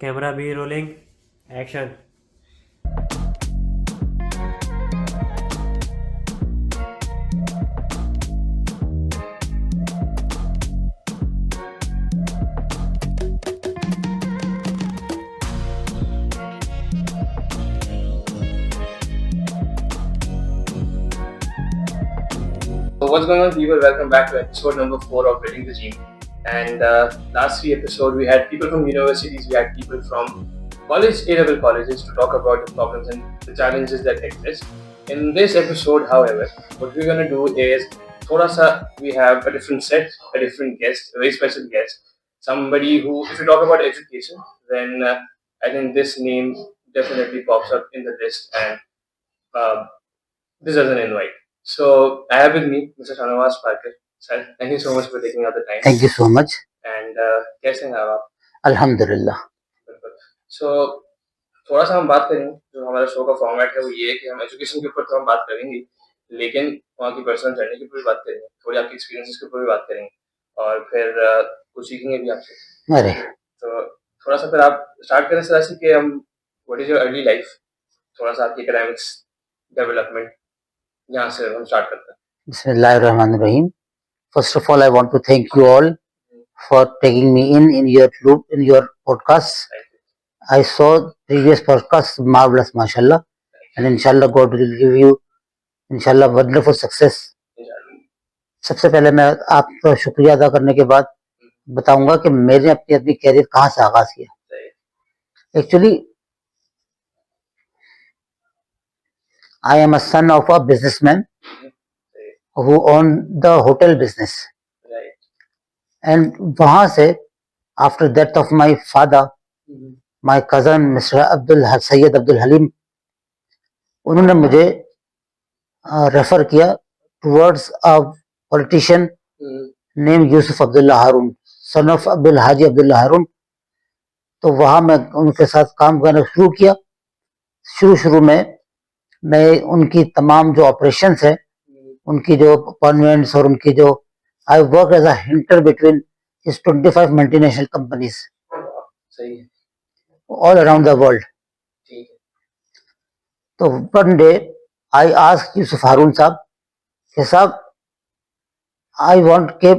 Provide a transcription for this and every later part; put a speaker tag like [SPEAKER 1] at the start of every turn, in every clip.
[SPEAKER 1] Camera भी rolling action.
[SPEAKER 2] So what's going on, people? Welcome back to episode number 4 of Building the Gym. And last 3 episodes, we had people from universities, we had people from college, A-level colleges to talk about the problems and the challenges that exist. In this episode, however, what we're going to do is, we have a different set, a different guest, a very special guest. Somebody who, if you talk about education, then I think this name definitely pops up in the list and uh, this as an invite. So I have with me Mr. Shanawaz Parker. Sir, thank you so much for taking out the time.
[SPEAKER 3] Thank you so much.
[SPEAKER 2] And कैसे हैं आप?
[SPEAKER 3] अल्हम्दुलिल्लाह.
[SPEAKER 2] बिल्कुल. So थोड़ा सा हम बात करेंगे जो हमारा शो का फॉर्मेट है वो ये है कि हम एजुकेशन के ऊपर तो हम बात करेंगे लेकिन वहाँ की पर्सनल जर्नी के ऊपर भी बात करेंगे थोड़ी आपकी एक्सपीरियंसेस के ऊपर भी बात करेंगे और फिर कुछ सीखेंगे भी आपसे.
[SPEAKER 3] अरे
[SPEAKER 2] तो थोड़ा सा फिर आप स्टार्ट करें सर ऐसे कि हम what is your early life थोड़ा सा आपकी एकेडमिक्स डेवलपमेंट यहाँ से हम स्टार्ट करते हैं.
[SPEAKER 3] Bismillahirrahmanirrahim. First of all, I want to thank you all for taking me in your loop in your podcast.
[SPEAKER 2] Thank you.
[SPEAKER 3] I saw previous podcast, marvelous, mashallah, and inshallah God will give you inshallah wonderful success. सबसे पहले मैं आपका शुक्रिया अदा करने के बाद बताऊंगा कि मैंने अपनी कैरियर कहाँ से आगाज किया. Actually I am a son of a businessman who owned the hotel business.
[SPEAKER 2] Right.
[SPEAKER 3] And वहाँ से after death of my father, my cousin Mr. Sayyid Abdul Halim, उन्होंने मुझे रेफर किया towards a politician named Yusuf Abdullah Harun, son of Abdul Haji Abdullah Harun. तो वहाँ मैं उनके साथ काम करना शुरू किया. शुरू में मैं उनकी तमाम जो ऑपरेशंस है उनकी जो कॉन्वेंट्स और उनकी जो I work as a hinter between इस 25 multinational companies all around the world. तो one day I asked Yusuf Haroon साहब कि साहब आई वांट के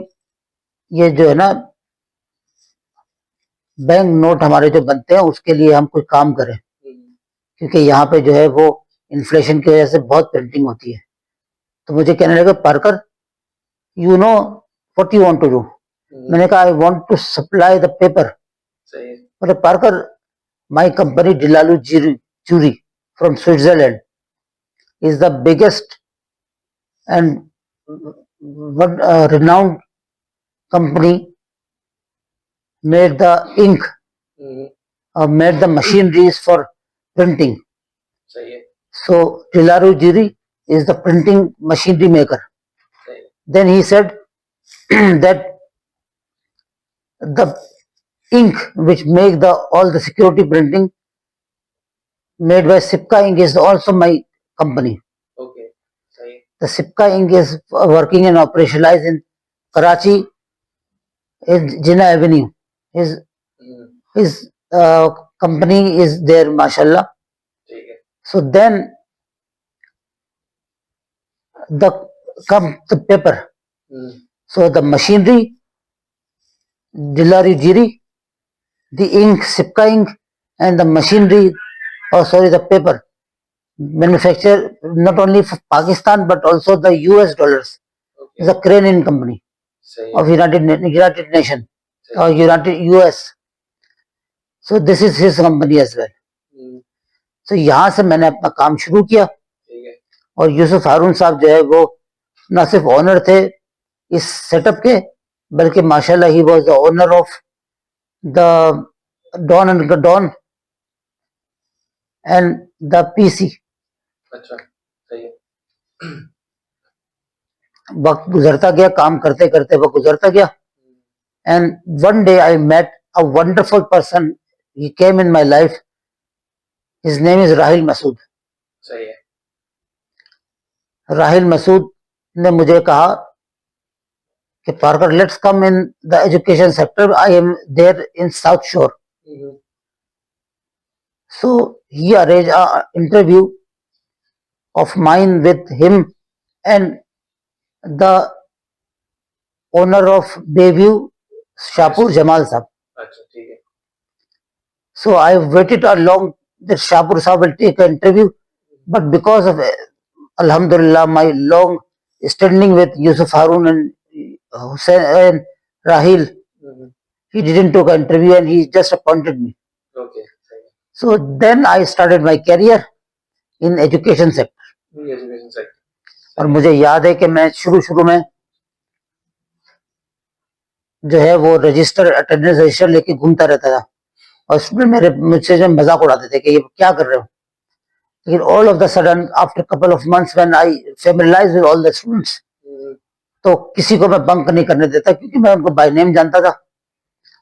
[SPEAKER 3] ये जो है ना बैंक नोट हमारे जो बनते हैं उसके लिए हम कोई काम करें क्योंकि यहाँ पे जो है वो इन्फ्लेशन की वजह से बहुत प्रिंटिंग होती है. तो मुझे कहने लगे Parker you know what you want to do. मैंने कहा I want to supply the paper. बोले Parker my company De La Rue Giori from Switzerland is the biggest and renowned company made the ink made the machineries for printing. So Dilaru Jiri is the printing machinery maker. Then he said that the ink which make the all the security printing made by Sipka Ink is also my company.
[SPEAKER 2] Okay.
[SPEAKER 3] The Sipka Ink is working and operationalized in Karachi, in Jinnah Avenue. His company is there, mashallah. So then the paper. So the machinery, Dilari Jiri, the ink, Sipka ink, and the machinery, the paper, manufactured not only for Pakistan but also the US dollars. It's a Crane company of United Nation or United US. So this is his company as well. So यहाँ से मैंने अपना काम शुरू किया और यूसुफ हारून साहब जो है वो न सिर्फ ओनर थे इस सेटअप के बल्कि माशाल्लाह he was the owner of the dawn and the PC.
[SPEAKER 2] अच्छा सही है.
[SPEAKER 3] वक्त गुजरता गया, काम करते करते वक्त गुजरता गया. And one day I met a wonderful person. He came in my life. His name is Rahil Masood.
[SPEAKER 2] सही है.
[SPEAKER 3] राहिल मसूद ने मुझे कहा कि Parker let's come in the education sector. I am there in south shore. So he arranged an interview of mine with him and the owner of Bayview, Shapur Jamal Sahab.
[SPEAKER 2] अच्छा ठीक है.
[SPEAKER 3] So I waited a long that Shapur Sahab will take an interview, but because of Alhamdulillah my long standing with Yusuf Harun and Hussein and Rahil, he didn't take an interview and he just appointed me.
[SPEAKER 2] Okay. सही है.
[SPEAKER 3] So then I started my career in education sector.
[SPEAKER 2] Education sector.
[SPEAKER 3] और मुझे याद है कि मैं शुरू में जो है वो रजिस्टर अटेंडेंस रजिस्टर लेके घूमता रहता था और स्टूडेंट मुझसे जो मजाक उड़ाते थे कि ये क्या कर रहे हो. लेकिन all of the sudden after couple of months when I familiarise with all the students, तो किसी को मैं बंक नहीं करने देता क्योंकि मैं उनको बाय नेम जानता था.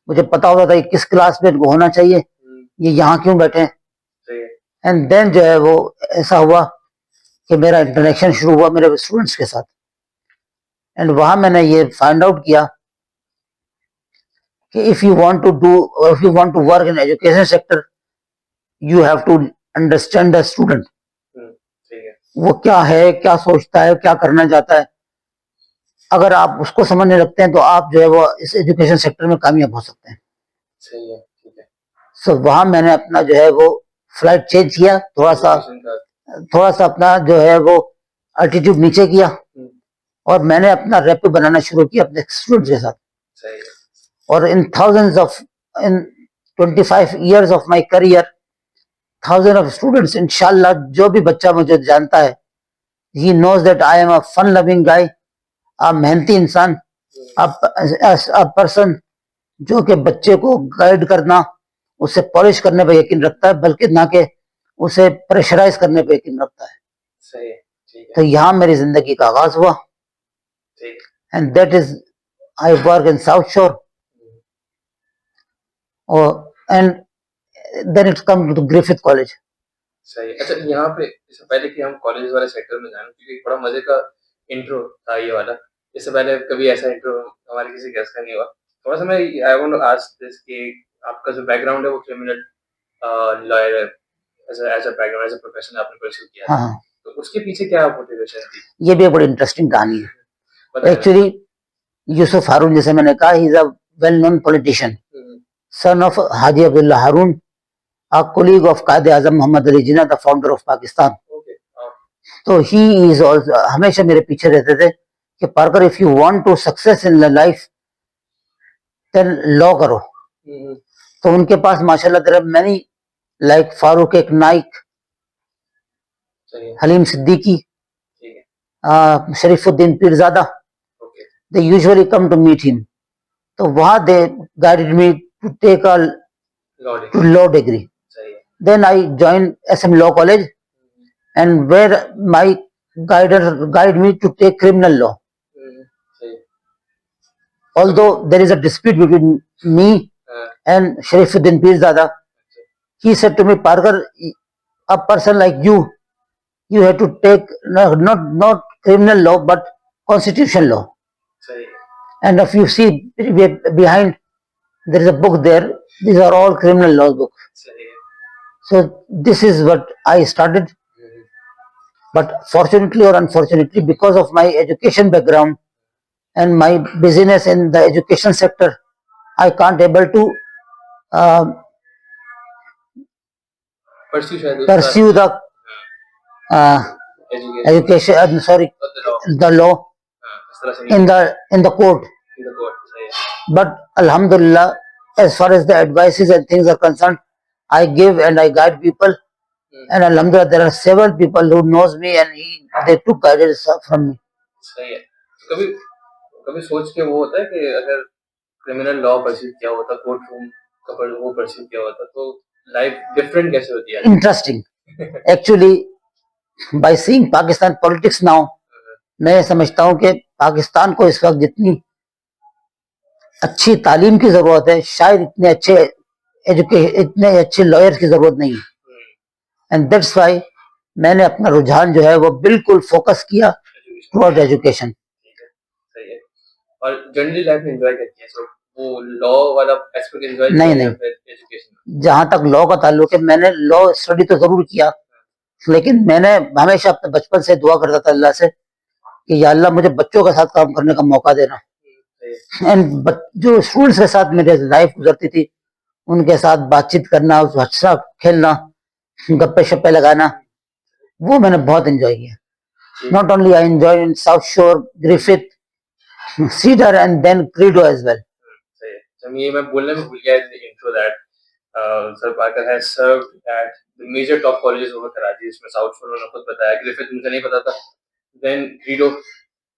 [SPEAKER 3] मुझे पता होता था कि किस क्लास में इनको होना चाहिए, ये यहाँ क्यों बैठे हैं. एंड देन जो है वो ऐसा हुआ कि मेरा इंटरेक्शन शुरू हुआ मेरे स्टूडेंट्स के साथ. एंड वहां मैंने ये फाइंड आउट किया कि if you want to work in education sector, you have to understand the student. वो क्या है, क्या सोचता है, क्या करना चाहता है. अगर आप उसको समझने लगते हैं तो आप जो है वो इस एजुकेशन सेक्टर में कामयाब हो सकते हैं.
[SPEAKER 2] सही है. ठीक है.
[SPEAKER 3] सो वहां मैंने अपना जो है वो फ्लाइट चेंज किया, थोड़ा सा अपना जो है वो अल्टीट्यूड नीचे किया और मैंने अपना रैपिड बनाना शुरू किया अपने स्टूडेंट्स के साथ.
[SPEAKER 2] सही है.
[SPEAKER 3] और इन 25 years of my career, thousands of students, इंशाल्लाह जो भी बच्चा मुझे जानता है, he knows that I am a fun loving guy, a मेहनती इंसान, a person जो कि बच्चे को गाइड करना, उसे पॉलिश करने पर यकीन रखता है, बल्कि ना कि उसे प्रेशराइज करने पर यकीन रखता है.
[SPEAKER 2] सही है. ठीक है.
[SPEAKER 3] तो यहाँ मेरी जिंदगी का आगाज हुआ. And that is I work in south Shore and then it's come to Griffith College.
[SPEAKER 2] सही. अच्छा, यहाँ पे इससे पहले कि हम कॉलेज वाले सेक्टर में जाएं, क्योंकि बड़ा मजे का इंट्रो था ये वाला, इससे पहले कभी ऐसा इंट्रो हमारे किसी गेस्ट का नहीं हुआ. थोड़ा सा मैं I want to ask this कि आपका जो बैकग्राउंड है वो क्रिमिनल लॉयर है, as a background, as a profession आपने परस्यू किया.
[SPEAKER 3] हाँ,
[SPEAKER 2] तो उसके पीछे क्या मोटिवेशन थी?
[SPEAKER 3] ये भी एक बड़ी इंटरेस्टिंग कहानी है. एक्चुअली यूसुफ हारून, जैसे मैंने कहा, ही is a well known politician, son of Haji Abdullah Harun, a colleague of Qaid Azam Muhammad Ali Jinnah, the founder of Pakistan. तो he is also हमेशा मेरे पीछे रहते थे कि Parker, if you want to success in life, then law करो. तो उनके पास माशाल्लाह there are many like Farooq एक Naik, haleem Siddiqui, Sharifuddin Pirzada, they usually come to meet him. तो वहाँ they guided me to take a law degree. Then I joined SM Law College, and where my guided me to take criminal law. Although there is a dispute between me and Sharifuddin Pirzada, he said to me, Parker, a person like you have to take not criminal law but constitution law. And if you see behind, there is a book there. These are all criminal law books. So this is what I started. But fortunately or unfortunately, because of my education background and my business in the education sector, I can't able to pursue the education. The law in the court. But Alhamdulillah, as far as the advices and things are concerned, I give and I guide people, and Alhamdulillah, there are several people who knows me and they took guidance from me.
[SPEAKER 2] सही है. कभी सोच के वो होता है कि अगर क्रिमिनल लॉ परस्यू किया होता, कोर्ट रूम का वो परस्यू किया होता, तो लाइफ डिफरेंट कैसे होती है?
[SPEAKER 3] Interesting. Actually, by seeing Pakistan politics now, मैं समझता हूँ कि पाकिस्तान को इस वक्त जितनी अच्छी तालीम की जरूरत है, शायद इतने अच्छे लॉयर्स की जरूरत नहीं है. एंड दैट्स व्हाई मैंने अपना रुझान जो है वो बिल्कुल फोकस किया टुवर्ड एजुकेशन.
[SPEAKER 2] सही है. और जनरली लाइफ में एंजॉय करती है, सो वो लॉ वाला एस्पेक्ट एंजॉय
[SPEAKER 3] नहीं,
[SPEAKER 2] किया
[SPEAKER 3] नहीं।
[SPEAKER 2] या फिर एजुकेशन?
[SPEAKER 3] जहां तक लॉ का ताल्लुक है, मैंने लॉ स्टडी तो जरूर किया, लेकिन मैंने हमेशा अपने बचपन से दुआ करता था अल्लाह से कि या अल्लाह मुझे बच्चों के साथ काम करने का मौका देना। एंड जो स्टूडेंट्स के साथ मेरी लाइफ गुजरती थी, उनके साथ बातचीत करना, हंसना खेलना, गप्पे शप्पे लगाना, वो मैंने बहुत एंजॉय किया। Not only I enjoy in south Shore, Griffith, Cedar and then Credo as well.
[SPEAKER 2] सही है। तो ये मैं बोलने में भूल गया in the intro that sir Parker has served at the major top colleges over Karachi, जिसमें साउथ शोर उन्होंने खुद बताया, ग्रिफिथ मुझे नहीं पता था, देन क्रीडो,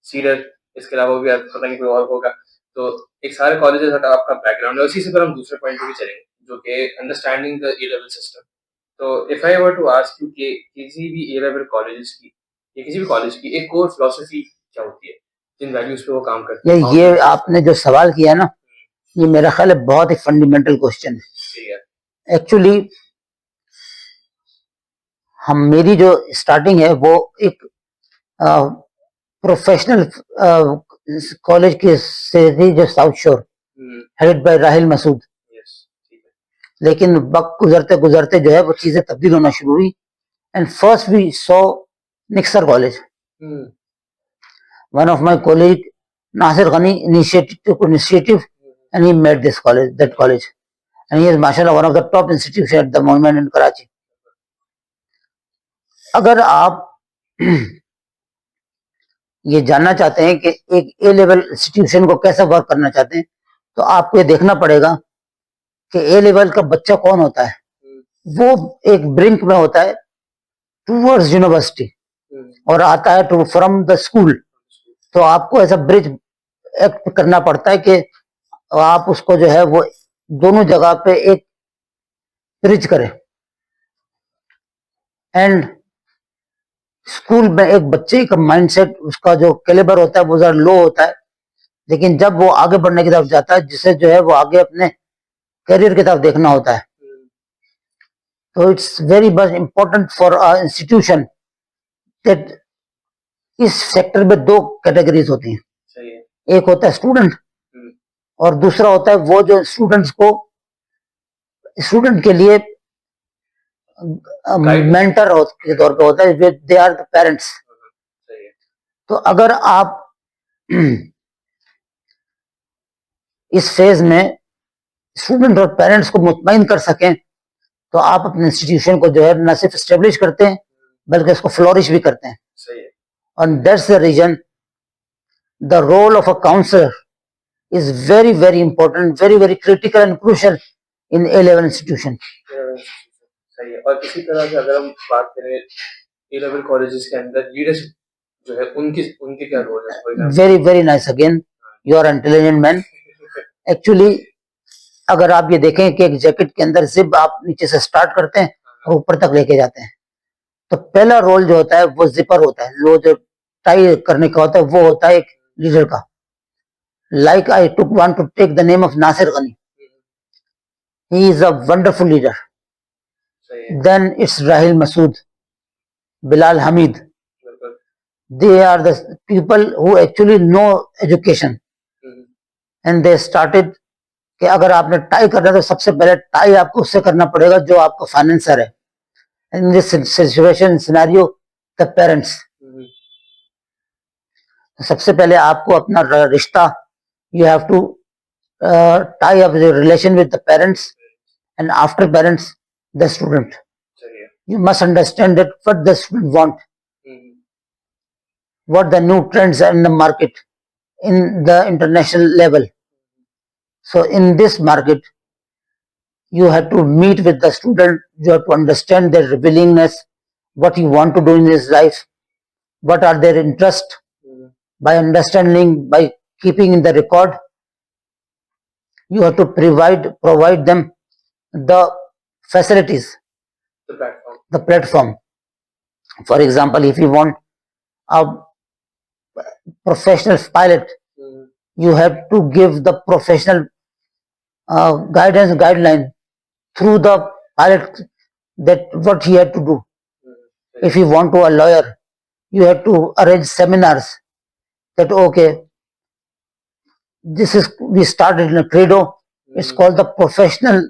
[SPEAKER 2] सीडर, इसके अलावा भी आप पता नहीं कोई और होगा। तो एक सारे कॉलेजेस का आपका बैकग्राउंड है। उसी से फिर हम दूसरे पॉइंट पे भी चलेंगे, जो कि understanding the A level system. तो if I were to ask you कि किसी भी ए लेवल कॉलेजेस की या किसी भी कॉलेज की एक कोर फिलॉसफी क्या होती है, जिन वैल्यूज पे वो काम करते हैं?
[SPEAKER 3] ये आपने जो सवाल किया ना, ये मेरा ख्याल है बहुत ही फंडामेंटल क्वेश्चन है। एक्चुअली मेरी जो स्टार्टिंग है वो एक प्रोफेशनल कॉलेज के से थी, जो साउथ शोर, हेडेड बाय राहिल मसूद। लेकिन वक्त गुजरते गुजरते जो है वो चीजें तब्दील होना शुरू हुई, and first we saw Nixor College. One of my colleague Nasir Gani initiative and he made that college, and he is mashallah one of the top institutions at the moment in Karachi. अगर आप ये जानना चाहते हैं कि एक ए लेवल इंस्टीट्यूशन को कैसे वर्क करना चाहते हैं, तो आपको ये देखना पड़ेगा कि ए लेवल का बच्चा कौन होता है। वो एक ब्रिंक में होता है टूवर्ड्स यूनिवर्सिटी और आता है फ्रॉम द स्कूल। तो आपको ऐसा ब्रिज एक्ट करना पड़ता है कि आप उसको जो है वो दोनों जगह पे एक ब्रिज करें। एंड स्कूल में एक बच्चे का माइंडसेट, उसका जो कैलिबर होता है वो जरा लो होता है, लेकिन जब वो आगे बढ़ने की तरफ जाता है, जिसे जो है वो आगे अपने करियर की तरफ देखना होता है, तो it's very much important for a institution that इस सेक्टर में दो कैटेगरीज होती हैं। एक होता है स्टूडेंट और दूसरा होता है वो जो स्टूडेंट के लिए मेंटर के तौर पे होता है, दे आर द पेरेंट्स। तो अगर आप इस फेज में स्टूडेंट और पेरेंट्स को मुतमईन कर सकें, तो आप अपने इंस्टीट्यूशन को जो है न सिर्फ स्टेब्लिश करते हैं बल्कि इसको फ्लोरिश भी करते हैं। And that's the reason the role of a counselor is very, very important, very, very critical and crucial in A-level institution.
[SPEAKER 2] सही है। और इसी तरह से अगर हम बात करें ए लेवल कॉलेजेस के अंदर लीडरशिप जो है, उनके क्या रोल है?
[SPEAKER 3] Very, very nice again. You are an intelligent man. Actually, अगर आप ये देखें कि एक जैकेट के अंदर जिप आप नीचे से स्टार्ट करते हैं और ऊपर तक लेके जाते हैं, तो पहला रोल जो होता है वो जिपर होता है, वो जो टाई करने का होता है वो होता है एक लीडर का। Like I want to take the name of Nasir Gani, he is a wonderful leader. Then it's Rahil Masood, Bilal Hameed, they are the people who actually know education and they started कि अगर आपने टाई करना है तो सबसे पहले टाई आपको उससे करना पड़ेगा जो आपका फाइनेंसर है। In this situation scenario, the parents. सबसे पहले आपको अपना रिश्ता, you have to tie up the relation with the parents, and after parents, the student. You must understand that what the student want, what the new trends are in the market, in the international level. So in this market, you have to meet with the student, you have to understand their willingness, what you want to do in his life, what are their interests. By understanding, by keeping in the record, you have to provide them the facilities, the platform. For example, if you want a professional pilot, you have to give the professional guideline through the pilot, that what he had to do. If you want to a lawyer, you have to arrange seminars that okay, this is, we started in a credo. It's called the professional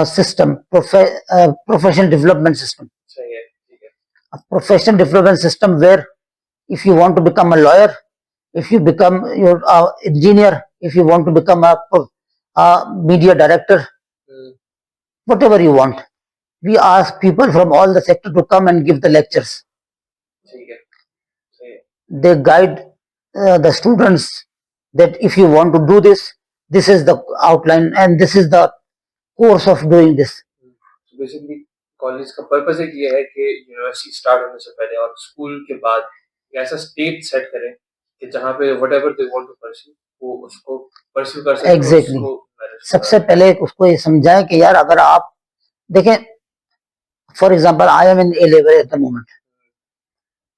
[SPEAKER 3] system, professional development system.
[SPEAKER 2] सही है, ठीक है,
[SPEAKER 3] A professional development system where if you want to become a lawyer, if you become your engineer, if you want to become a media director,
[SPEAKER 2] hmm,
[SPEAKER 3] whatever you want, we ask people from all the sector to come and give the lectures.
[SPEAKER 2] ठीक है, सही है,
[SPEAKER 3] They guide the students that if you want to do this, this is the outline and this is the course of doing this.
[SPEAKER 2] तो basically college का purpose एक ये है कि यूनिवर्सिटी स्टार्ट होने से पहले और स्कूल के बाद एक ऐसा स्टेट सेट करें कि जहाँ पे whatever they want to pursue वो उसको परस्यू कर सके,
[SPEAKER 3] Exactly.
[SPEAKER 2] उसको manage
[SPEAKER 3] सबसे पहले उसको ये समझाएं कि यार अगर आप देखें, for example I am in A level at the moment,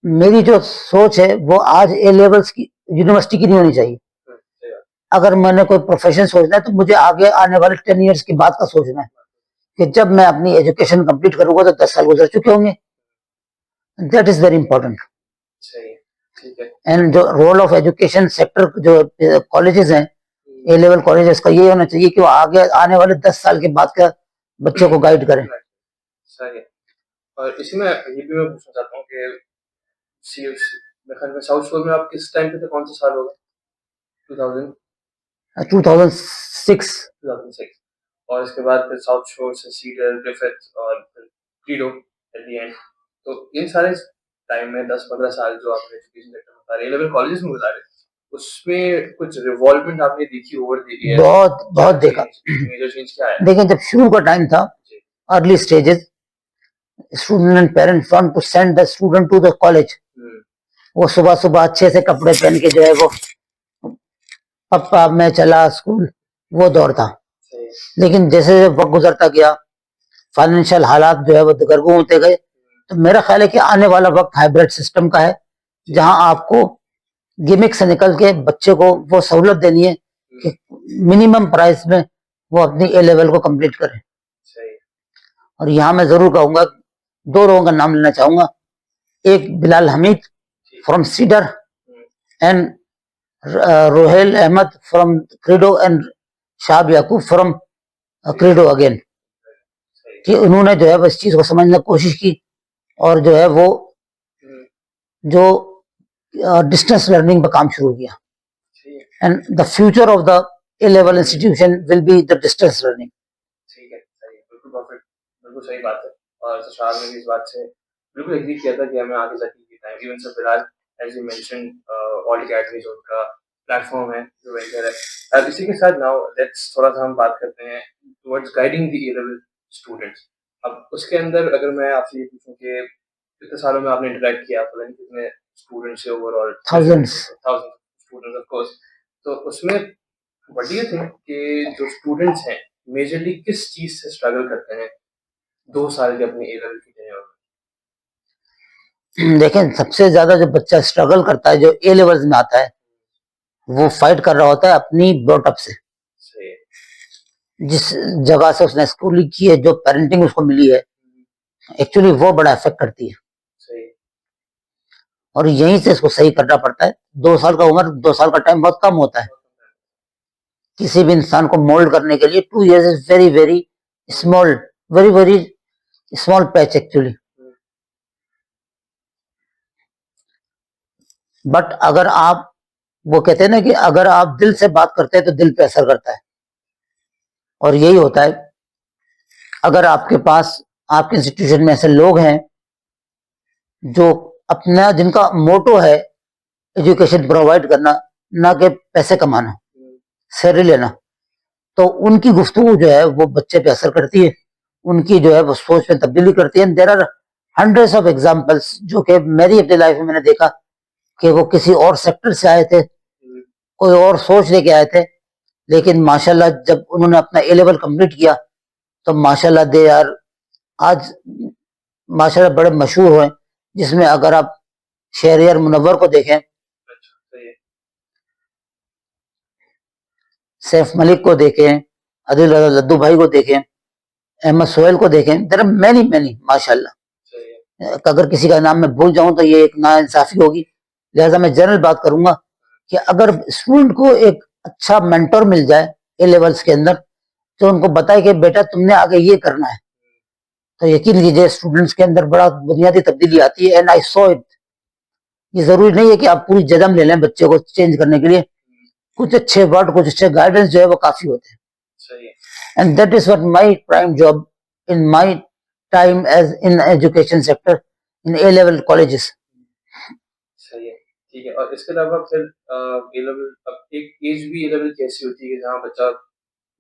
[SPEAKER 3] मेरी जो सोच है वो आज ए लेवल्स की यूनिवर्सिटी की नहीं होनी चाहिए.
[SPEAKER 2] सही बात,
[SPEAKER 3] अगर मैंने कोई प्रोफेशन सोचना है तो मुझे आगे आने वाले 10 इयर्स की बात का सोचना है कि जब मैं अपनी एजुकेशन कंप्लीट करूंगा तो 10 साल गुजर चुके होंगे. That is very important.
[SPEAKER 2] सही है, ठीक है,
[SPEAKER 3] एंड जो रोल ऑफ एजुकेशन सेक्टर जो कॉलेजेस हैं, ए लेवल कॉलेजेस का ये होना चाहिए कि वो आगे आने वाले 10 साल के बाद का बच्चों को गाइड करें.
[SPEAKER 2] सही है. और इसी में ये भी मैं पूछना चाहता हूँ कि मेरे ख्याल में साउथ शोर में आप किस टाइम पे थे, कौन सा साल होगा? 2000
[SPEAKER 3] 2006
[SPEAKER 2] 2006 और इसके बाद फिर साउथ शोर से सीडर, ग्रिफिथ और फिर क्रीडो एट द एंड. तो इन सारे टाइम में 10-15 साल जो आपने एजुकेशन सेक्टर में गुजारे, लेवल कॉलेजेस में गुजारे, उसमें कुछ रिवॉल्वमेंट आपने देखी ओवर द ईयर?
[SPEAKER 3] बहुत बहुत देखा.
[SPEAKER 2] मेजर चेंज क्या है?
[SPEAKER 3] देखिए जब शुरू का टाइम था,
[SPEAKER 2] जी,
[SPEAKER 3] early stages, student and parents want to send the student to the college. वो सुबह सुबह अच्छे से कपड़े पहन के जो है वो पप्पा मैं चला स्कूल, वो दौर था.
[SPEAKER 2] सही है,
[SPEAKER 3] लेकिन जैसे जैसे वक्त गुजरता गया, फाइनेंशियल हालात जो है वो दरगुन होते गए, तो मेरा ख्याल है कि आने वाला वक्त हाइब्रिड सिस्टम का है, जहां आपको गिमिक से निकल के बच्चे को वो सहूलत देनी है कि मिनिमम प्राइस में वो अपनी ए लेवल को कंप्लीट करे.
[SPEAKER 2] सही है,
[SPEAKER 3] और यहाँ मैं जरूर कहूंगा, 2 लोगों का नाम लेना चाहूंगा. एक Bilal Hameed from Cedar and Rohail Ahmed from Credo and Shoaib Yaqoob from Credo again,
[SPEAKER 2] सही है,
[SPEAKER 3] कि उन्होंने जो है वो इस चीज को समझने की कोशिश की और जो है वो जो डिस्टेंस लर्निंग पर काम शुरू किया.
[SPEAKER 2] सही है,
[SPEAKER 3] and the future of the A level institution will be the distance learning.
[SPEAKER 2] ठीक है, सही है, बिल्कुल परफेक्ट, बिल्कुल सही बात है. और सशार ने भी इस बात से बिल्कुल एग्री किया था कि हमें आगे जाके ये time, even sir Bilal as you mention, all academy जो उनका प्लेटफॉर्म है, जो वेंचर है. अब इसी के साथ नाउ लेट्स थोड़ा सा हम बात करते हैं towards guiding the A level students. अब उसके अंदर अगर मैं आपसे ये पूछूं कि कितने सालों में आपने इंटरेक्ट किया, पता नहीं कितने स्टूडेंट्स से overall?
[SPEAKER 3] Thousands.
[SPEAKER 2] Students of course. तो उसमें व्हाट डू यू थिंक कि जो स्टूडेंट्स हैं मेजरली किस चीज से स्ट्रगल करते हैं 2 साल के अपनी ए लेवल की टेन्योर में?
[SPEAKER 3] देखें, सबसे ज्यादा जो बच्चा स्ट्रगल करता है जो ए लेवल्स में आता है, वो फाइट कर रहा होता है अपनी ब्रॉटअप से.
[SPEAKER 2] सही है,
[SPEAKER 3] जिस जगह से उसने स्कूलिंग की है, जो पेरेंटिंग उसको मिली है, एक्चुअली वो बड़ा इफेक्ट करती है.
[SPEAKER 2] सही है,
[SPEAKER 3] और यहीं से इसको सही करना पड़ता है. 2 साल का उम्र, 2 साल का टाइम बहुत कम होता है किसी भी इंसान को मोल्ड करने के लिए. 2 years is very very small, very very small patch actually. But अगर आप, वो कहते हैं ना कि अगर आप दिल से बात करते हैं तो दिल पे असर करता है. और यही होता है. अगर आपके पास, आपके इंस्टीट्यूशन में ऐसे लोग हैं जो अपना, जिनका मोटो है एजुकेशन प्रोवाइड करना, ना कि पैसे कमाना, सैलरी लेना, तो उनकी गुफ्तगू जो है वो बच्चे पे असर करती है, उनकी जो है वो सोच में तब्दीली करती है. There are hundreds of examples जो कि मेरी अपनी लाइफ में मैंने देखा कि वो किसी और सेक्टर से आए थे, कोई और सोच लेके आए थे, लेकिन माशाल्लाह जब उन्होंने अपना ए लेवल कंप्लीट किया तो माशाल्लाह दे यार आज माशाल्लाह बड़े मशहूर हुए. जिसमें अगर आप शहरियार मुनव्वर को देखें,
[SPEAKER 2] अच्छा, सही है,
[SPEAKER 3] सैफ मलिक को देखें, अदिल रजा लद्दू भाई को देखें, अहमद सोहेल को देखें, देयर आर मैनी मैनी माशाल्लाह.
[SPEAKER 2] सही है,
[SPEAKER 3] अगर किसी का नाम मैं भूल जाऊं तो ये एक नाइंसाफी होगी, लिहाजा मैं जनरल बात करूंगा कि अगर स्टूडेंट को एक अच्छा मेंटर मिल जाए ए लेवल्स के अंदर, तो उनको बताए कि बेटा तुमने आगे ये करना है, तो यकीन कीजिए स्टूडेंट्स के अंदर बड़ा बुनियादी तब्दीली आती है। And I saw it. ये जरूरी नहीं है कि आप पूरी जन्म ले लें बच्चे को चेंज करने के लिए, कुछ अच्छे वर्ड, कुछ अच्छे गाइडेंस जो है वो काफी होते हैं।
[SPEAKER 2] सही है।
[SPEAKER 3] And that is what my prime job in my time as in education sector in A level colleges.
[SPEAKER 2] सही है, ठीक है। और इसके अलावा फिर ए लेवल, अब एक एज भी ए लेवल कैसी होती है कि जहाँ बच्चा,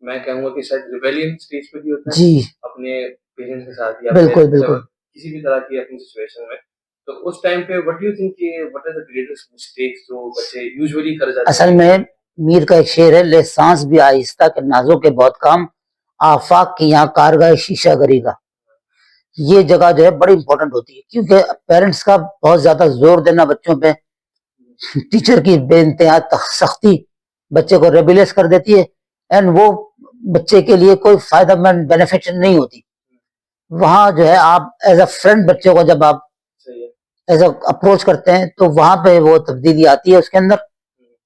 [SPEAKER 2] मैं कहूँगा कि शायद रिबेलियन स्टेज पे भी होता है
[SPEAKER 3] जी
[SPEAKER 2] अपने पेरेंट्स के साथ या
[SPEAKER 3] बिल्कुल
[SPEAKER 2] अपने
[SPEAKER 3] बिल्कुल।
[SPEAKER 2] किसी भी तरह की अपनी सिचुएशन में। तो उस टाइम पे व्हाट डू यू थिंक कि what are the greatest mistakes जो बच्चे यूजुअली कर जाते
[SPEAKER 3] असल
[SPEAKER 2] हैं?
[SPEAKER 3] में मीर का एक शेर है, ले सांस भी आहिस्ता के नाजों के बहुत काम, आफाक की यहाँ कारगर शीशा गरी का। ये जगह जो है बड़ी इंपॉर्टेंट होती है, क्योंकि पेरेंट्स का बहुत ज्यादा जोर देना बच्चों पे, टीचर की बेइंतहा सख्ती बच्चे को रेबिलियस कर देती है, एंड वो बच्चे के लिए कोई फायदेमंद बेनिफिट नहीं होती। वहां जो है आप एज अ फ्रेंड बच्चे को जब आप
[SPEAKER 2] सही है।
[SPEAKER 3] एज अ अप्रोच करते हैं, तो वहां पे वो तब्दीली आती है उसके अंदर,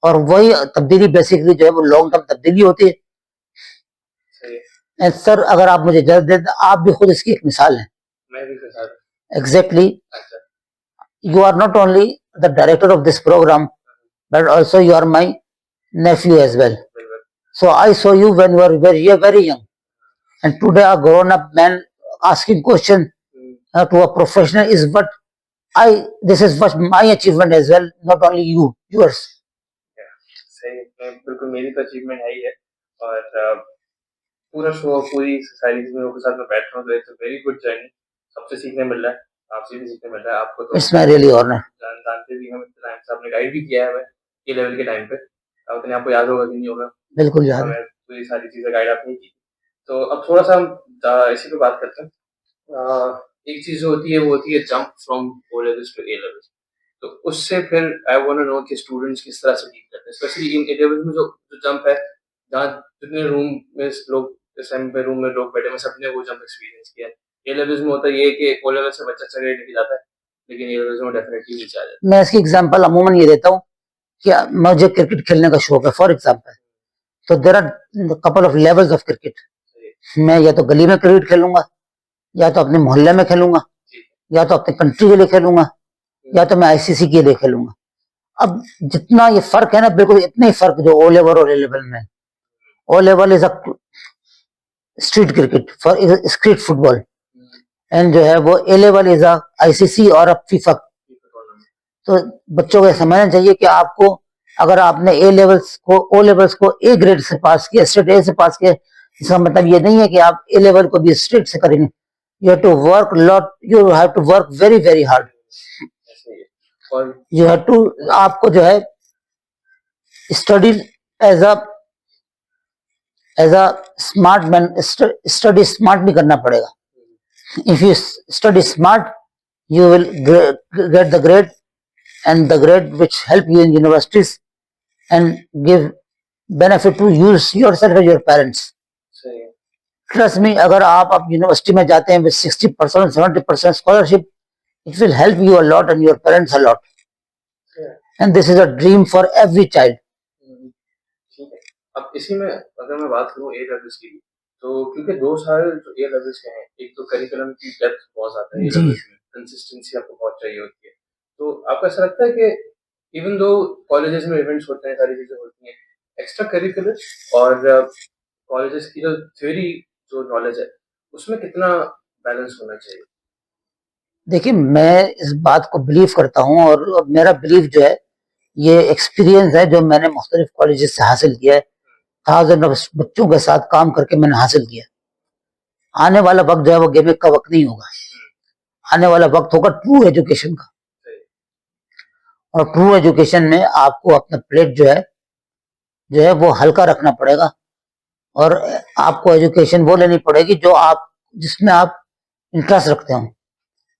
[SPEAKER 3] और वही तब्दीली बेसिकली जो है वो लॉन्ग टर्म तब्दीली होती है।
[SPEAKER 2] सही है।
[SPEAKER 3] एंड सर अगर आप मुझे इजाजत दें, आप भी खुद इसकी एक मिसाल हैं।
[SPEAKER 2] मैं भी फँसा था।
[SPEAKER 3] एग्जैक्टली,
[SPEAKER 2] अच्छा।
[SPEAKER 3] you are not only the director of this program, but also you are my nephew as well.
[SPEAKER 2] बिल्कुल।
[SPEAKER 3] So I saw you when you were very young, and today a grown-up man asking question to a professional is what this is what my achievement as well, not only yours.
[SPEAKER 2] सही है। बिल्कुल मेरी तो achievement है ही है। और पूरा show, पूरी सारी चीज़ों के साथ मैं बैठ रहा हूँ, तो it's a very good journey. सबसे सीखने मिल रहा है, आपसे भी सीखने मिल रहा है। आपको तो
[SPEAKER 3] It's my really honor.
[SPEAKER 2] जानते भी हम इतने टाइम से, आपने गाइड भी किया है हमें ए लेवल के टाइम पे। अपने आपको याद होगा कि नहीं होगा,
[SPEAKER 3] बिल्कुल याद है।
[SPEAKER 2] हमें पूरी सारी चीज़ें गाइड आपने की। तो अब थोड़ा सा हम इसी पे बात करते हैं। एक चीज़ जो होती है वो होती है jump from O levels to A levels. तो उससे फिर आई वांट टू नो कि स्टूडेंट्स किस तरह से डील करते हैं, स्पेशली इन ए लेवल्स में जो जो जंप है, जहाँ जितने रूम में लोग, इस टाइम पे रूम में लोग बैठे हैं, सबने वो जंप एक्सपीरियंस किया है। ए लेवल्स में होता ये है कि ओ लेवल से बच्चा चढ़ के जाता है, लेकिन ए लेवल्स में डेफिनेटली नीचे आ जाता है।
[SPEAKER 3] मैं इसकी एग्जांपल अमूमन ये देता हूँ कि मुझे क्रिकेट खेलने का शौक है फॉर एग्जांपल, तो there are couple of levels of cricket. मैं या तो गली में क्रिकेट खेलूंगा, या तो अपने मोहल्ले में खेलूंगा, या तो अपने कंट्री के लिए खेलूंगा, या तो मैं आईसीसी के लिए खेलूंगा। अब जितना ये फर्क है ना, बिल्कुल इतना ही फर्क जो ओ लेवल और ए लेवल में। O level is a street cricket for street football, and जो है वो A level is a ICC or a FIFA. तो बच्चों को समझना चाहिए कि आपको, अगर आपने ए लेवल्स को, ओ लेवल्स को ए ग्रेड से पास किया, स्टेट ए से पास किया, इसका मतलब ये नहीं है कि आप ए लेवल को भी स्टेट से करेंगे। You have to work lot, you have to work very very hard. You have to, आपको जो है study as a smart man, study smart भी करना पड़ेगा। If you study smart, you will get the grade, and the grade which help you in universities and give benefit to yourself and your parents. Trust me, अगर आप university में जाते हैं with 60% 70% scholarship, it will help you a lot and your parents a lot. And this is a dream for every child.
[SPEAKER 2] ठीक है। अब इसी में अगर मैं बात करूँ ए लेवल्स की, तो क्योंकि 2 साल जो ए लेवल्स के हैं, एक तो करिकुलम की डेप्थ बहुत ज़्यादा है ए लेवल्स में, कंसिस्टेंसी आपको बहुत चाहिए होती है। तो आपको ऐसा लगता है कि इवन दो कॉलेजेस में इवेंट्स होते हैं, सारी चीज़ें होती हैं, एक्स्ट्रा करिकुलर और कॉलेजेस की जो थ्योरी, जो नॉलेज है, उसमें कितना बैलेंस होना चाहिए?
[SPEAKER 3] देखिए, मैं इस बात को बिलीव करता हूँ, और मेरा बिलीव जो है ये एक्सपीरियंस है जो मैंने मुख्तलिफ कॉलेजेस से हासिल किया है, थाउजेंड ऑफ बच्चों के साथ काम करके मैंने हासिल किया। आने वाला वक्त जो है वो गेमिंग का वक्त नहीं होगा, आने वाला वक्त होगा ट्रू एजुकेशन का। और ट्रू एजुकेशन में आपको अपना प्लेट जो है वो हल्का रखना पड़ेगा, और आपको एजुकेशन वो लेनी पड़ेगी जो आप, जिसमें आप इंटरेस्ट रखते हो।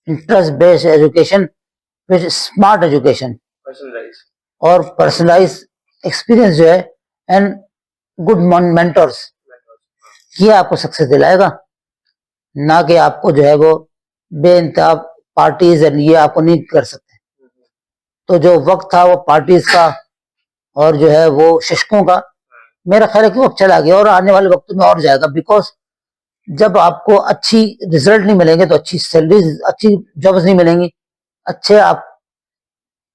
[SPEAKER 3] Interest based education with smart education और पर्सनलाइज एक्सपीरियंस जो है, एंड गुड मेंटर्स, ये आपको सक्सेस दिलाएगा। ना कि आपको जो है वो बेइंतहा पार्टीज एंड ये आपको नहीं कर सकते। तो जो वक्त था वो पार्टीज का और जो है वो शिक्षकों का, मेरा ख्याल है कि वो चला गया और आने वाले वक्त में और जाएगा। बिकॉज जब आपको अच्छी रिजल्ट नहीं मिलेंगे तो अच्छी सैलरी, अच्छी जॉब्स नहीं मिलेंगी, अच्छे आप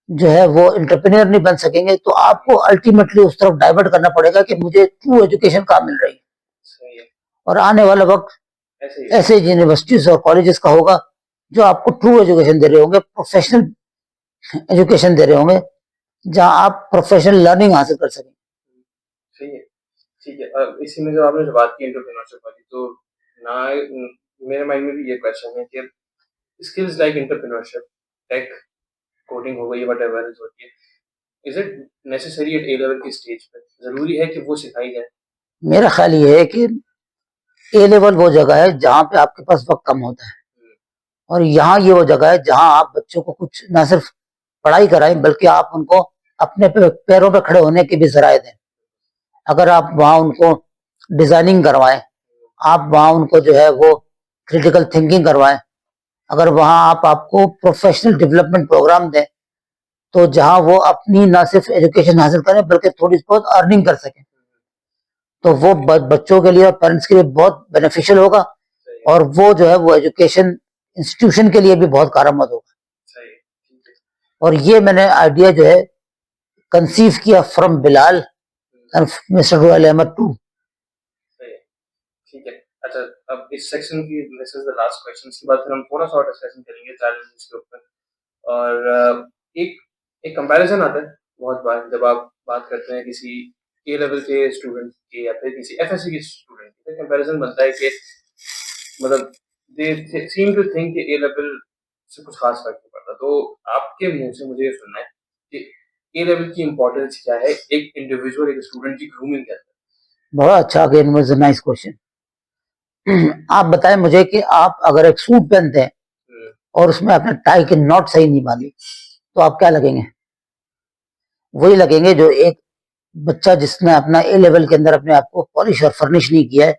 [SPEAKER 3] जो है वो इंटरप्रेन्योर नहीं बन सकेंगे, तो आपको अल्टीमेटली उस तरफ डाइवर्ट करना पड़ेगा कि मुझे ट्रू एजुकेशन कहाँ मिल रही है।
[SPEAKER 2] सही है।
[SPEAKER 3] और आने वाला वक्त
[SPEAKER 2] ऐसे ही है।
[SPEAKER 3] ऐसे यूनिवर्सिटीज और कॉलेजेस का होगा जो आपको ट्रू एजुकेशन दे रहे होंगे, प्रोफेशनल एजुकेशन दे रहे होंगे, जहां आप प्रोफेशनल लर्निंग हासिल कर सकें।
[SPEAKER 2] सही है। ठीक है। इसी में जो आपने जो बात की एंटरप्रेन्योरशिप वाली, तो मेरे माइंड में भी ये क्वेश्चन है कि skills like entrepreneurship, tech, coding हो गई, व्हाटएवर इज होती है, is it necessary at A level की स्टेज पे? जरूरी है कि वो सिखाई जाए?
[SPEAKER 3] मेरा ख्याल ये है कि ए लेवल वो जगह है जहां पे आपके पास वक्त कम होता है, और यहाँ ये वो जगह है जहां आप बच्चों को कुछ ना सिर्फ पढ़ाई कराएं बल्कि आप उनको अपने पैरों पे खड़े होने की भी जराए दें। अगर आप वहां उनको डिजाइनिंग करवाएं, आप वहां उनको जो है वो क्रिटिकल थिंकिंग करवाएं, अगर वहां आपको प्रोफेशनल डेवलपमेंट प्रोग्राम दें, तो जहां वो अपनी ना सिर्फ एजुकेशन हासिल करें बल्कि थोड़ी बहुत अर्निंग कर सकें, तो वो बच्चों के लिए और पेरेंट्स के लिए बहुत बेनिफिशियल होगा, और वो जो है वो एजुकेशन इंस्टीट्यूशन के लिए भी बहुत कारगर होगा।
[SPEAKER 2] सही। ठीक है।
[SPEAKER 3] और ये मैंने आइडिया जो है कंसीव किया from Bilal and mister Royal Ahmad too.
[SPEAKER 2] सही है। ठीक है। अच्छा, अब इस सेक्शन की, this is the last question, इसके बाद फिर हम थोड़ा सा और डिस्कशन करेंगे चैलेंजेस के ऊपर। और एक एक कंपैरिजन आता है बहुत बार जब आप बात करते हैं किसी ए लेवल के स्टूडेंट की या फिर किसी एफएससी के स्टूडेंट की, तो कंपैरिजन बनता है कि मतलब दे सीम टू थिंक कि ए लेवल से कुछ खास फर्क नहीं पड़ता। तो आपके मुंह से मुझे ये सुनना है कि ए लेवल की इम्पोर्टेंस क्या है एक इंडिविजुअल, एक स्टूडेंट की ग्रूमिंग के अंदर?
[SPEAKER 3] बड़ा अच्छा, again was a nice question. आप बताएं मुझे कि आप अगर एक सूट पहनते हैं और उसमें अपने टाई की नॉट सही नहीं बांधी, तो आप क्या लगेंगे? वही लगेंगे जो एक बच्चा जिसने अपना ए लेवल के अंदर अपने आप को पॉलिश और फर्निश नहीं किया है,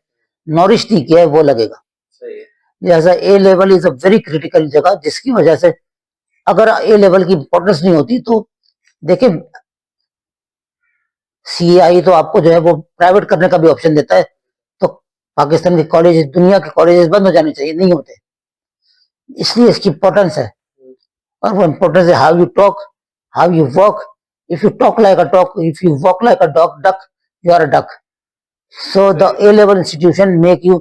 [SPEAKER 3] नॉरिश नहीं किया है, वो लगेगा।
[SPEAKER 2] सही है।
[SPEAKER 3] लिहाजा A level is a very critical जगह, जिसकी वजह से अगर ए लेवल की इंपॉर्टेंस नहीं होती तो देखिए, सीआई तो आपको जो है वो प्राइवेट करने का भी ऑप्शन देता है, तो पाकिस्तान के कॉलेज, दुनिया के कॉलेजेस बंद हो जाने चाहिए, नहीं होते, इसलिए इसकी इंपॉर्टेंस है। और वो इंपॉर्टेंस है how you talk, how you walk. If you talk like a talk, if you walk like a dog duck, you are a duck. So the A level institution make you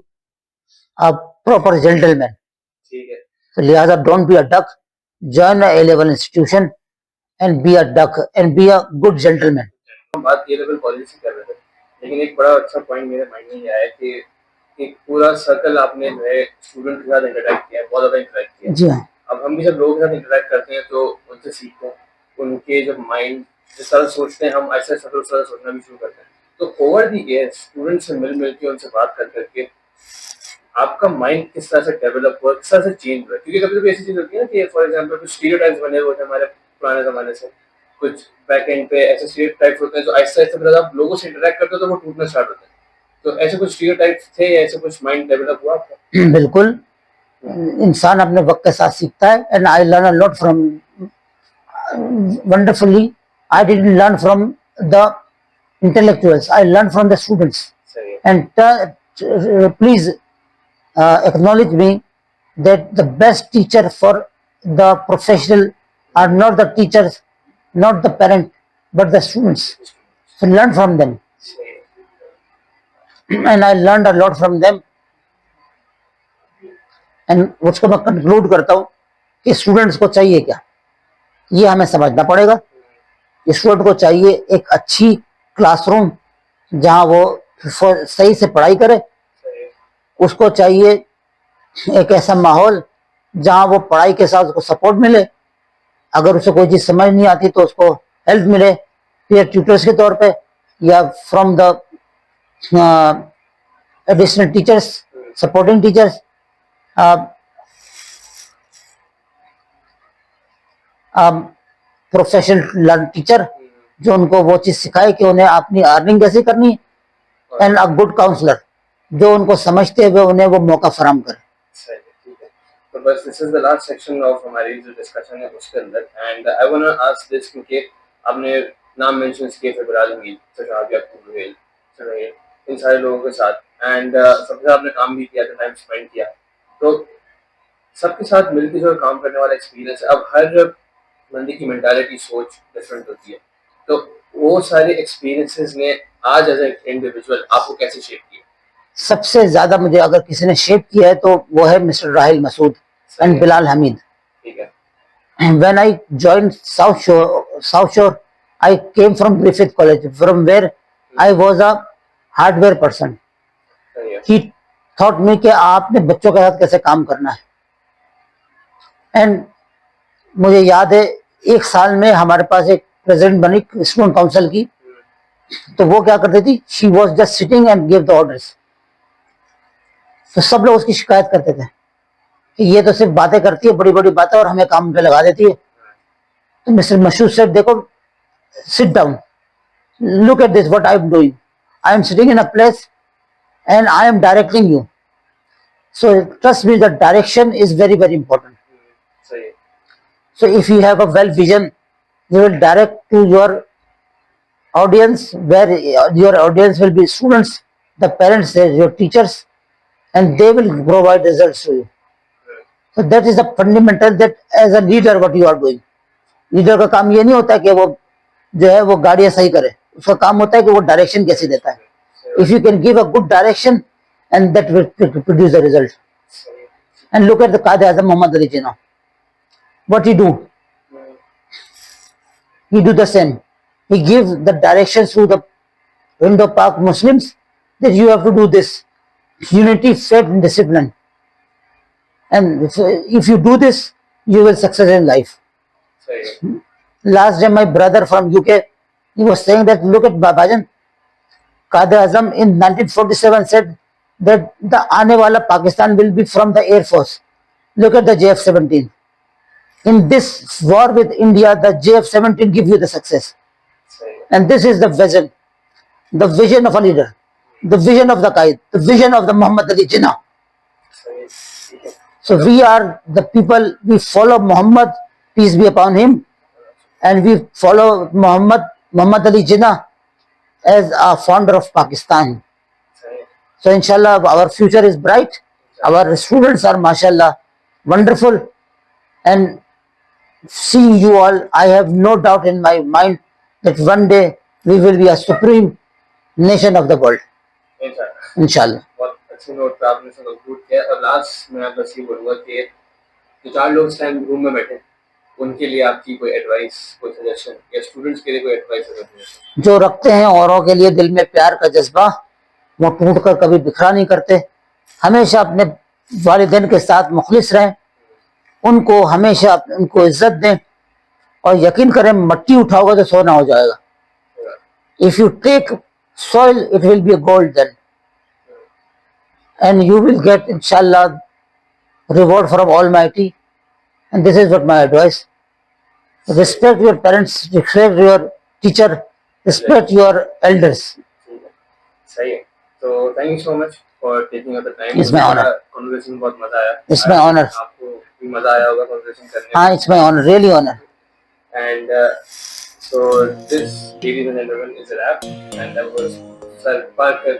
[SPEAKER 3] a proper gentleman.
[SPEAKER 2] ठीक है।
[SPEAKER 3] तो लिहाजा don't be a duck, join a A-level institution and be a duck and be a good gentleman.
[SPEAKER 2] हम बात ए level college की कर रहे थे, लेकिन एक बड़ा अच्छा पॉइंट मेरे माइंड में ये आया कि एक पूरा सर्कल आपने जो है स्टूडेंट के साथ इंटरेक्ट किया है, बहुत ज़्यादा इंटरेक्ट किया है।
[SPEAKER 3] जी हाँ,
[SPEAKER 2] अब हम भी जब लोगों के साथ इंटरेक्ट करते हैं तो उनसे सीखते हैं, उनके जब माइंड जिस तरह सोचते हैं हम ऐसे उस तरह सोचना भी शुरू करते हैं। तो ओवर दी ईयर स्टूडेंट से मिल मिल के उनसे बात कर करके आपका माइंड किस तरह से डेवलप हुआ, किस तरह से चेंज हुआ? क्योंकि कभी कभी ऐसी चीज होती है ना कि फॉर एग्जाम्पल कुछ स्टीरियोटाइप्स बने हुए थे हमारे पुराने जमाने से, कुछ बैक एंड पे ऐसे स्टीरियोटाइप्स होते हैं जो आहिस्ता आहिस्ता फिर आप लोगों से इंटरेक्ट करते हो तो वो टूटना स्टार्ट होते हैं। तो ऐसे कुछ स्टीरियोटाइप्स थे या ऐसे कुछ माइंड डेवलप हुआ आपका?
[SPEAKER 3] बिल्कुल। इंसान अपने वक्त के साथ सीखता है, and I learn a lot from, wonderfully, I didn't learn from the intellectuals, I learned from the students.
[SPEAKER 2] सही है।
[SPEAKER 3] And please acknowledge me that the best teacher for the professional are not the teachers, not the parent, but the students. So learn from them,
[SPEAKER 2] सही है।
[SPEAKER 3] and I learned a lot from them. And उसको मैं conclude करता हूँ कि students को चाहिए क्या, ये हमें समझना पड़ेगा। स्टूडेंट को चाहिए एक अच्छी क्लासरूम जहाँ वो सही से पढ़ाई करे,
[SPEAKER 2] सही है।
[SPEAKER 3] उसको चाहिए एक ऐसा माहौल जहाँ वो पढ़ाई के साथ उसको सपोर्ट मिले, अगर उसे कोई चीज समझ नहीं आती तो उसको हेल्प मिले पीयर ट्यूटर्स के तौर पे या from the additional teachers, supporting teachers, professional teacher जो उनको वो चीज सिखाए कि उन्हें अपनी अर्निंग कैसे करनी है, एंड अ गुड काउंसलर जो उनको समझते हुए उन्हें वो मौका फराहम करे।
[SPEAKER 2] सही है। ठीक है। तो बस this is the last section of हमारी जो डिस्कशन है उसके अंदर, and I want to ask this क्योंकि आपने नाम मेंशन किए थे बिलाल हमीद, सजाद याकूब रुहेल, सुहेल, इन सारे लोगों के साथ एंड सबके साथ आपने काम भी किया था, टाइम स्पेंड किया, तो सबके साथ मिलकर जो काम करने वाला एक्सपीरियंस है, अब हर बंदे की मेंटालिटी सोच डिफरेंट होती है, तो वो सारे एक्सपीरियंसेस ने आज एज ए इंडिविजुअल आपको कैसे शेप किया?
[SPEAKER 3] सबसे ज्यादा मुझे अगर किसी ने शेप किया है तो वो है मिस्टर राहिल मसूद एंड बिलाल हमीद.
[SPEAKER 2] ठीक है.
[SPEAKER 3] When I joined South Shore, I came from Griffith College, from where I was a hardware person.
[SPEAKER 2] सही है.
[SPEAKER 3] He taught me कि आपने बच्चों के साथ कैसे काम करना है. एंड मुझे याद है एक साल में हमारे पास एक प्रेसिडेंट बनी स्टूडेंट काउंसिल की, तो वो क्या करती थी, she was just sitting and give the orders. तो सब लोग उसकी शिकायत करते थे कि ये तो सिर्फ बातें करती है, बड़ी बड़ी बातें, और हमें काम पे लगा देती है. तो मिस्टर मशहूद सेड, देखो, sit down, look at this, what I am doing. I am sitting in a place and I am directing you. So trust me, the direction is very very important.
[SPEAKER 2] सही है.
[SPEAKER 3] So if you have a well vision, you will direct to your audience, where your audience will be students, the parents, your teachers, and they will provide results to you. So that is the fundamental, that as a leader what you are doing. Leader का काम ये नहीं होता कि वो जो है वो गाड़ियां सही करे, उसका काम होता है कि वो डायरेक्शन कैसे देता है. If you can give a good direction, and that will produce the result. And look at the Qaid-e-Azam Muhammad Ali Jinnah. What he do? He do the same. He gives the directions to the Indo-Pak Muslims that you have to do this. Unity, faith, and discipline. And if you do this, you will succeed in life.
[SPEAKER 2] सही है.
[SPEAKER 3] Last day, my brother from UK, he was saying that, look at Babajan, Qaid-e-Azam in 1947 said that the aane wala Pakistan will be from the Air Force. Look at the JF-17. In this war with India, the JF-17 give you the success.
[SPEAKER 2] सही है.
[SPEAKER 3] And this is the vision of a leader, the vision of the Qaid, the vision of the Muhammad Ali Jinnah.
[SPEAKER 2] सही है. ठीक है.
[SPEAKER 3] So we are the people, we follow Muhammad, peace be upon him, and we follow Muhammad Ali Jinnah as a founder of Pakistan.
[SPEAKER 2] सही है.
[SPEAKER 3] So inshallah our future is bright. Our students are mashallah wonderful, and seeing you all, I have no doubt in my mind that one day we will be a supreme nation of the world.
[SPEAKER 2] इंशाल्लाह.
[SPEAKER 3] Inshallah.
[SPEAKER 2] बहुत अच्छे note पे आपने सब conclude किया. और last में आप बस ये बोलूँगा कि जो 4 लोग इस टाइम रूम में बैठे, उनके लिए आपकी कोई एडवाइस, कोई सजेशन, या स्टूडेंट्स के लिए कोई एडवाइस अगर हो?
[SPEAKER 3] जो रखते हैं औरों के लिए दिल में प्यार का जज्बा, वो टूट कर कभी बिखरा नहीं करते. हमेशा अपने वालिदैन के साथ मुखलिस रहें, उनको हमेशा उनको इज्जत दें, और यकीन करें मट्टी उठाओगे तो सोना हो जाएगा. If you take soil, it will be a gold then, and you will get inshallah reward from Almighty. And this is what my advice: respect your parents, respect your teacher, respect your elders.
[SPEAKER 2] सही है. तो thank you so much for taking up the time.
[SPEAKER 3] It's my honor.
[SPEAKER 2] Conversation बहुत मजा आया.
[SPEAKER 3] It's my honor.
[SPEAKER 2] आपको भी मजा आया होगा कन्वर्सेशन करने में.
[SPEAKER 3] हाँ, it's my honor, really honor.
[SPEAKER 2] And so this, ladies and gentlemen, is a wrap. And that was Sir Parker